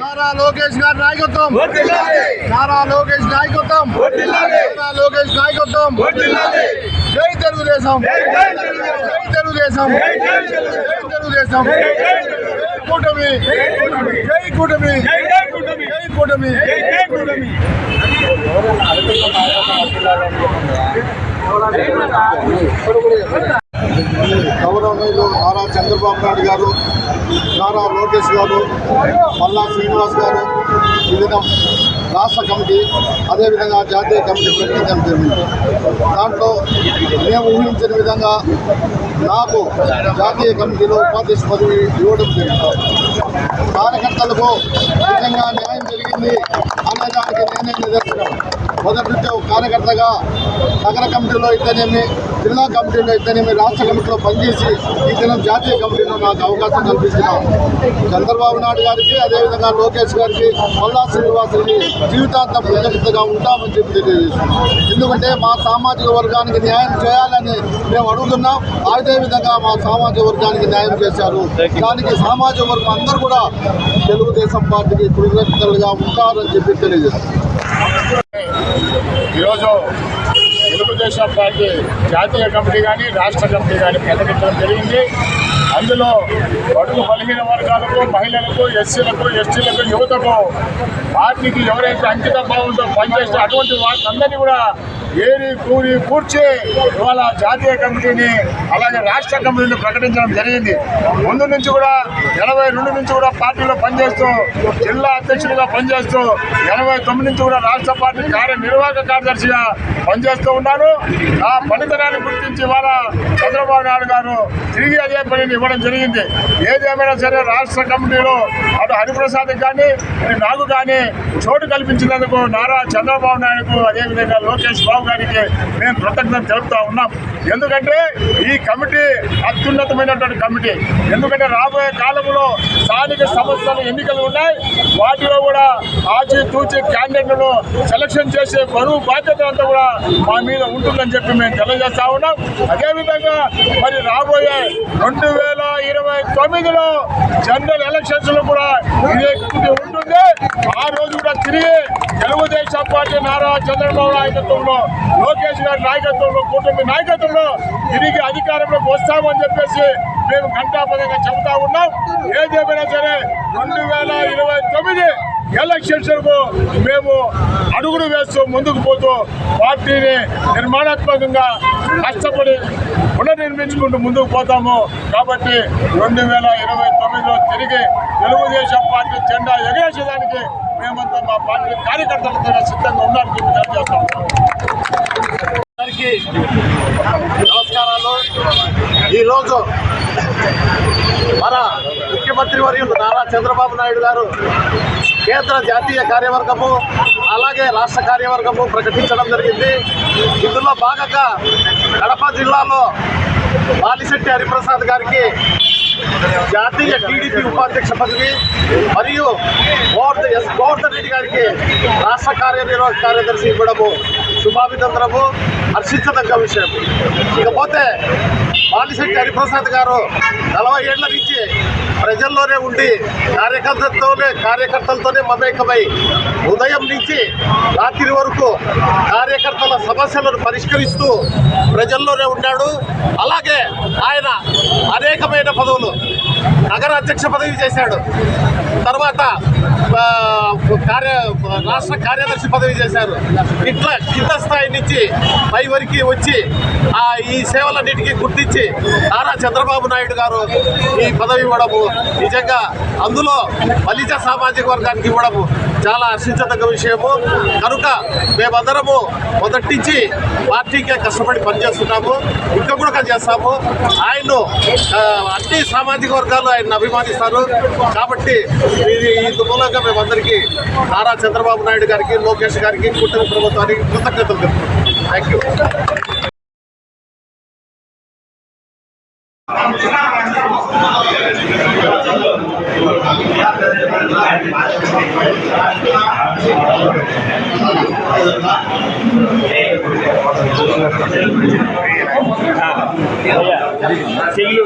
నారా లోకేష్ గారి నాయకత్వం, నారా లోకేష్ నాయకత్వం, నారా లోకేష్ నాయకత్వం. జై తెలుగుదేశం, జై తెలుగుదేశం, జై తెలుగుదేశం. కూటమి, జై కూటమి, జై కూటమి. గౌరవనీయులు నారా చంద్రబాబు నాయుడు గారు, నారా లోకేష్ గారు, మల్లా శ్రీనివాస్ గారు వివిధ రాష్ట్ర కమిటీ, అదేవిధంగా జాతీయ కమిటీ ప్రకటించడం జరిగింది. దాంట్లో మేము ఊహించిన విధంగా నాకు జాతీయ కమిటీలో ఉపాధ్యక్ష పదవి ఇవ్వడం జరిగింది. కార్యకర్తలకు నిజంగా న్యాయం జరిగింది అనేదానికి నేనే నిదర్శనం. మొదటి నుంచి ఒక కార్యకర్తగా నగర కమిటీలో ఇద్దరేమి, జిల్లా కమిటీలో ఇద్దరేమి, రాష్ట్ర కమిటీలో పనిచేసి ఈ దినం జాతీయ కమిటీలో నాకు అవకాశం కల్పిస్తున్నాం. చంద్రబాబు నాయుడు గారికి, అదేవిధంగా లోకేష్ గారికి, మల్లా శ్రీనివాసుకి జీవితాంతం కృతజ్ఞతగా ఉంటామని చెప్పి తెలియజేస్తున్నాం. ఎందుకంటే మా సామాజిక వర్గానికి న్యాయం చేయాలని మేము అడుగుతున్నాం. అదేవిధంగా మా సామాజిక వర్గానికి న్యాయం చేశారు. దానికి సామాజిక వర్గం అందరూ కూడా తెలుగుదేశం పార్టీకి కృతజ్ఞతలుగా ఉంటారని చెప్పి తెలియజేస్తున్నాం. ఈరోజు తెలుగుదేశం పార్టీ జాతీయ కమిటీ కానీ రాష్ట్ర కమిటీ కానీ ప్రకటించడం జరిగింది. అందులో బడుగు బలహీన వర్గాలకు, మహిళలకు, ఎస్సీలకు, ఎస్టీలకు, యువతకు పార్టీకి ఎవరైతే అంకిత భావంతో పనిచేస్తే అటువంటి వారందరినీ కూడా ఏరి కూరి కూర్చి ఇవాళ జాతీయ కమిటీని అలాగే రాష్ట్ర కమిటీని ప్రకటించడం జరిగింది. ముందు నుంచి కూడా 82 నుంచి కూడా పార్టీలో పనిచేస్తూ, జిల్లా అధ్యక్షుడిగా పనిచేస్తూ, 89 నుంచి కూడా రాష్ట్ర పార్టీ కార్యనిర్వాహక కార్యదర్శిగా పనిచేస్తూ ఉన్నాను. ఆ పనితనాన్ని గుర్తించి ఇవాళ చంద్రబాబు నాయుడు గారు తిరిగి అదే పనిని ఇవ్వడం జరిగింది. ఏదేమైనా సరే రాష్ట్ర కమిటీలో అటు హరిప్రసాద్ కానీ నాకు కానీ చోటు కల్పించినందుకు నారా చంద్రబాబు నాయుడుకు, అదేవిధంగా లోకేష్ బాబు గారికి మేము కృతజ్ఞత తెలుపుతా ఉన్నాం. ఎందుకంటే ఈ కమిటీ అత్యున్నతమైనటువంటి కమిటీ. ఎందుకంటే రాబోయే కాలంలో స్థానిక సంస్థలు ఎన్నికలు ఉన్నాయి. వాటిలో కూడా ఆచితూచి క్యాండిడేట్లను సెలక్షన్ చేసే బరువు బాధ్యత అంతా కూడా మా మీద ఉంటుందని చెప్పి మేము తెలియజేస్తా ఉన్నాం. అదేవిధంగా మరి రాబోయే 2029లో జనరల్ ఎలక్షన్స్ లో కూడా ఇదే ఉంటుంది. ఆ రోజు కూడా తిరిగి తెలుగుదేశం పార్టీ నారా చంద్రబాబు నాయకత్వంలో, లోకేష్ గారి నాయకత్వంలో, కూటమి నాయకత్వంలో తిరిగి అధికారంలోకి వస్తామని చెప్పేసి మేము ఘంటాపదంగా చెబుతా ఉన్నాం. ఏదేమైనా సరే 2029 ఎలక్షన్స్కు మేము అడుగులు వేస్తూ ముందుకు పోతూ పార్టీని నిర్మాణాత్మకంగా కష్టపడి పునర్నిర్మించుకుంటూ ముందుకు పోతాము. కాబట్టి 2029లో తిరిగి తెలుగుదేశం పార్టీ జెండా ఎగరేసేదానికి మేమంతా మా పార్టీ కార్యకర్తలతో సిద్ధంగా ఉన్నారని చెప్పి తెలియజేస్తాం. అందరికీ నమస్కారాలు. ఈరోజు మన ముఖ్యమంత్రి వర్యులు నారా చంద్రబాబు నాయుడు గారు కేంద్ర జాతీయ కార్యవర్గము అలాగే రాష్ట్ర కార్యవర్గము ప్రకటించడం జరిగింది. ఇందులో భాగంగా కడప జిల్లాలో బాలిశెట్టి హరిప్రసాద్ గారికి జాతీయ టీడీపీ ఉపాధ్యక్ష పదవి మరియు గోవర్ధన్ రెడ్డి గారికి రాష్ట్ర కార్యనిర్వాహక కార్యదర్శి ఇవ్వడము శుభాభినందనము, హర్షించదగ్గ విషయం. ఇకపోతే బాలిశెట్టి హరిప్రసాద్ గారు 40 ఏళ్ల నుంచి ప్రజల్లోనే ఉండి కార్యకర్తలతోనే మమేకమై ఉదయం నుంచి రాత్రి వరకు కార్యకర్తల సమస్యలను పరిష్కరిస్తూ ప్రజల్లోనే ఉన్నాడు. అలాగే ఆయన అనేకమైన పదవులు, నగర అధ్యక్ష పదవి చేశాడు, తర్వాత రాష్ట్ర కార్యదర్శి పదవి చేశారు. ఇట్లా కింద స్థాయి నుంచి పై వరకు వచ్చి ఈ సేవలన్నిటికీ గుర్తించి నారా చంద్రబాబు నాయుడు గారు ఈ పదవి ఇవ్వడము నిజంగా అందులో బలిజ సామాజిక వర్గానికి ఇవ్వడము చాలా హర్షించదగ్గ విషయము. కనుక మేమందరము మొదటి నుంచి పార్టీకే కష్టపడి పనిచేస్తున్నాము, ఇంకా కూడా చేస్తాము. ఆయన్ను అన్ని సామాజిక వర్గాలు ఆయన అభిమానిస్తారు. కాబట్టి ఈ మూలంగా మేమందరికీ నారా చంద్రబాబు నాయుడు గారికి, లోకేష్ గారికి, కూటమి ప్రభుత్వానికి కృతజ్ఞతలు తెలుపుతున్నాం. Thank you. చెయ్యి